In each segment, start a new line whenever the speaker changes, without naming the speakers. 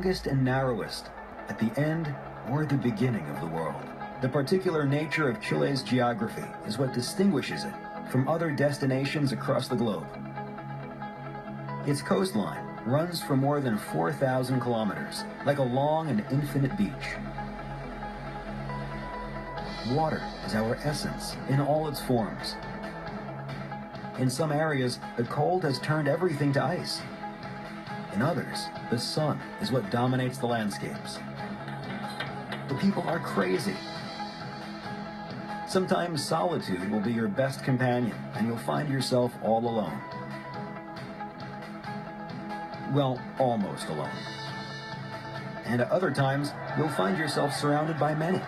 longest and narrowest, at the end or the beginning of the world. The particular nature of Chile's geography is what distinguishes it from other destinations across the globe. Its coastline runs for more than 4,000 kilometers, like a long and infinite beach. Water is our essence in all its forms. In some areas, the cold has turned everything to ice. In others, the sun is what dominates the landscapes. The people are crazy. Sometimes solitude will be your best companion, and you'll find yourself all alone. Well, almost alone. And at other times, you'll find yourself surrounded by many.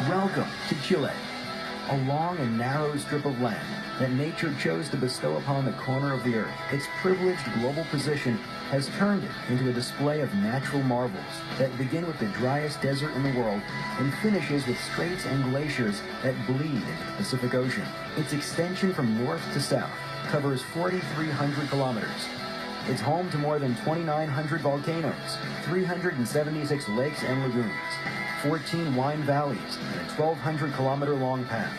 Welcome to Chile, a long and narrow strip of land that nature chose to bestow upon the corner of the earth. Its privileged global position has turned it into a display of natural marvels that begin with the driest desert in the world and finishes with straits and glaciers that bleed into the Pacific Ocean. Its extension from north to south covers 4,300 kilometers. It's home to more than 2,900 volcanoes, 376 lakes and lagoons, 14 wine valleys, and a 1,200-kilometer-long path,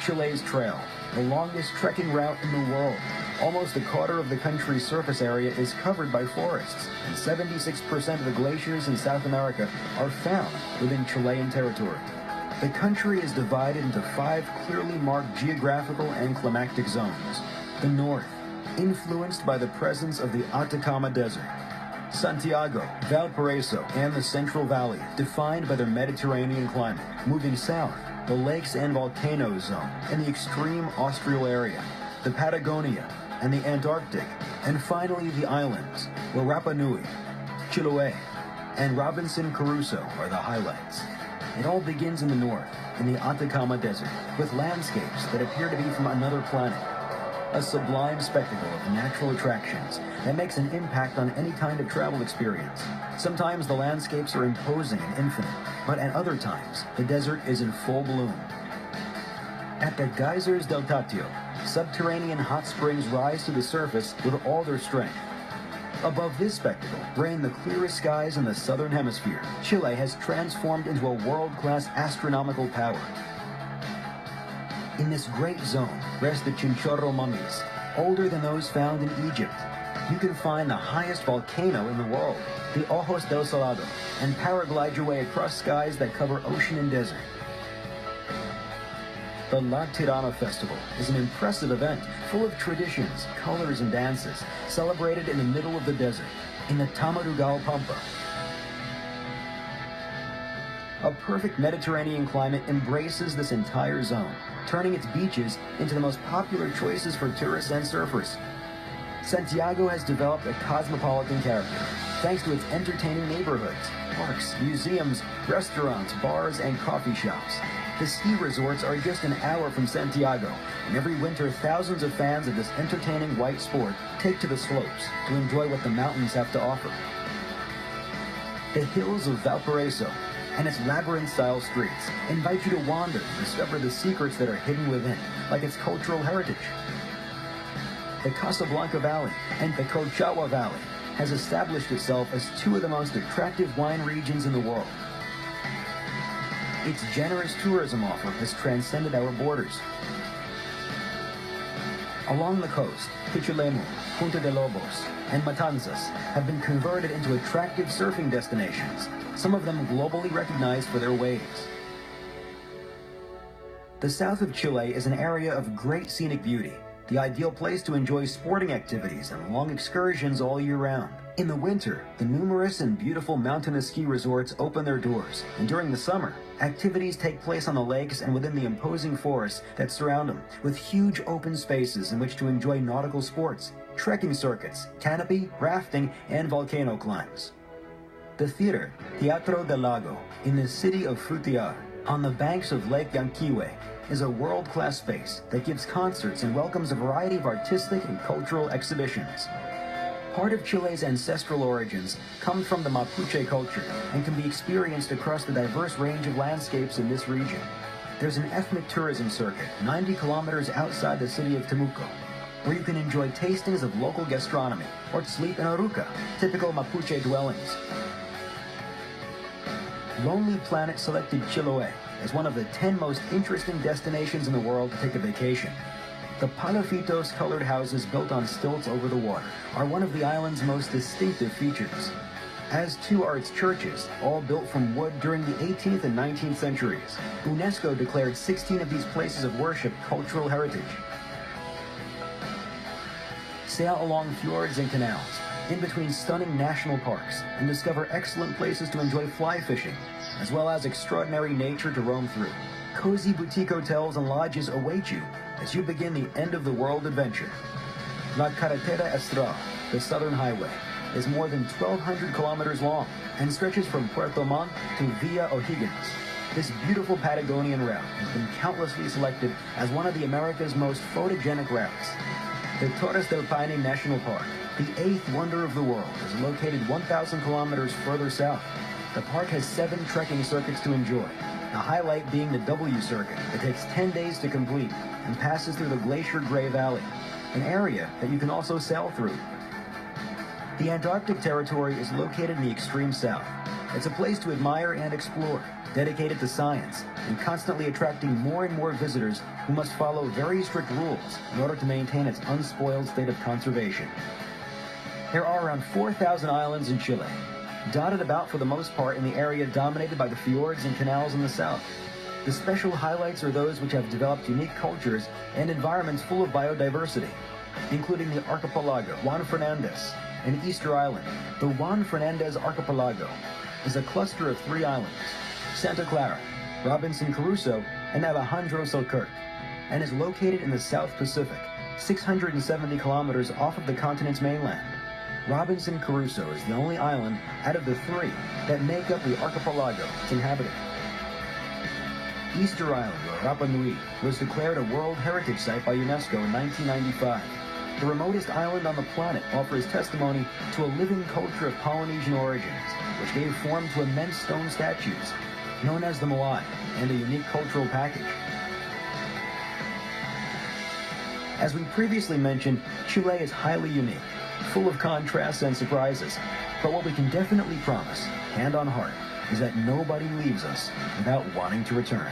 Chile's Trail, the longest trekking route in the world. Almost a quarter of the country's surface area is covered by forests, and 76% of the glaciers in South America are found within Chilean territory. The country is divided into 5 clearly marked geographical and climatic zones. The north, influenced by the presence of the Atacama Desert. Santiago, Valparaiso, and the Central Valley, defined by the Mediterranean climate. Moving south, the lakes and volcanoes zone, and the extreme austral area, the Patagonia, and the Antarctic, and finally the islands, where Rapa Nui, Chiloé, and Robinson Crusoe are the highlights. It all begins in the north, in the Atacama Desert, with landscapes that appear to be from another planet. A sublime spectacle of natural attractions that makes an impact on any kind of travel experience. Sometimes the landscapes are imposing and infinite, but at other times, the desert is in full bloom. At the geysers del Tatio, subterranean hot springs rise to the surface with all their strength. Above this spectacle reign the clearest skies in the southern hemisphere. Chile has transformed into a world-class astronomical power. In this great zone rest the Chinchorro mummies, older than those found in Egypt. You can find the highest volcano in the world, the Ojos del Salado, and paraglide your way across skies that cover ocean and desert. The La Tirana Festival is an impressive event full of traditions, colors, and dances, celebrated in the middle of the desert, in the Tamarugal Pampa. A perfect Mediterranean climate embraces this entire zone, turning its beaches into the most popular choices for tourists and surfers. Santiago has developed a cosmopolitan character, thanks to its entertaining neighborhoods, parks, museums, restaurants, bars, and coffee shops. The ski resorts are just an hour from Santiago, and every winter thousands of fans of this entertaining white sport take to the slopes to enjoy what the mountains have to offer. The hills of Valparaiso and its labyrinth-style streets invite you to wander and discover the secrets that are hidden within, like its cultural heritage. The Casablanca Valley and the Colchagua Valley has established itself as 2 of the most attractive wine regions in the world. Its generous tourism offer has transcended our borders. Along the coast, Pichilemu, Punta de Lobos, and Matanzas have been converted into attractive surfing destinations, some of them globally recognized for their waves. The south of Chile is an area of great scenic beauty, the ideal place to enjoy sporting activities and long excursions all year round. In the winter, the numerous and beautiful mountainous ski resorts open their doors, and during the summer, activities take place on the lakes and within the imposing forests that surround them, with huge open spaces in which to enjoy nautical sports, trekking circuits, canopy, rafting, and volcano climbs. The theater, Teatro del Lago, in the city of Frutillar, on the banks of Lake Yanquihue, is a world-class space that gives concerts and welcomes a variety of artistic and cultural exhibitions. Part of Chile's ancestral origins comes from the Mapuche culture and can be experienced across the diverse range of landscapes in this region. There's an ethnic tourism circuit 90 kilometers outside the city of Temuco. where you can enjoy tastings of local gastronomy or sleep in oruca, typical Mapuche dwellings. Lonely Planet selected Chiloé as one of the 10 most interesting destinations in the world to take a vacation. The palafitos colored houses built on stilts over the water are one of the island's most distinctive features, as too are its churches, all built from wood during the 18th and 19th centuries. UNESCO declared 16 of these places of worship cultural heritage. Sail along fjords and canals, in between stunning national parks, and discover excellent places to enjoy fly fishing, as well as extraordinary nature to roam through. Cozy boutique hotels and lodges await you as you begin the end-of-the-world adventure. La Carretera Austral, the Southern Highway, is more than 1,200 kilometers long and stretches from Puerto Montt to Villa O'Higgins. This beautiful Patagonian route has been countlessly selected as one of the America's most photogenic routes. The Torres del Paine National Park, the eighth wonder of the world, is located 1,000 kilometers further south. The park has 7 trekking circuits to enjoy, the highlight being the W Circuit that takes 10 days to complete and passes through the Glacier Gray Valley, an area that you can also sail through. The Antarctic Territory is located in the extreme south. It's a place to admire and explore, dedicated to science, and constantly attracting more and more visitors who must follow very strict rules in order to maintain its unspoiled state of conservation. There are around 4,000 islands in Chile, dotted about for the most part in the area dominated by the fjords and canals in the south. The special highlights are those which have developed unique cultures and environments full of biodiversity, including the archipelago Juan Fernandez and Easter Island. The Juan Fernandez Archipelago is a cluster of 3 islands, Santa Clara, Robinson Crusoe, and Alejandro Selkirk, and is located in the South Pacific, 670 kilometers off of the continent's mainland. Robinson Crusoe is the only island out of the 3 that make up the archipelago it's inhabited. Easter Island, or Rapa Nui, was declared a World Heritage Site by UNESCO in 1995. The remotest island on the planet offers testimony to a living culture of Polynesian origins, which gave form to immense stone statues, known as the Moai, and a unique cultural package. As we previously mentioned, Chile is highly unique, full of contrasts and surprises, but what we can definitely promise, hand on heart, is that nobody leaves us without wanting to return.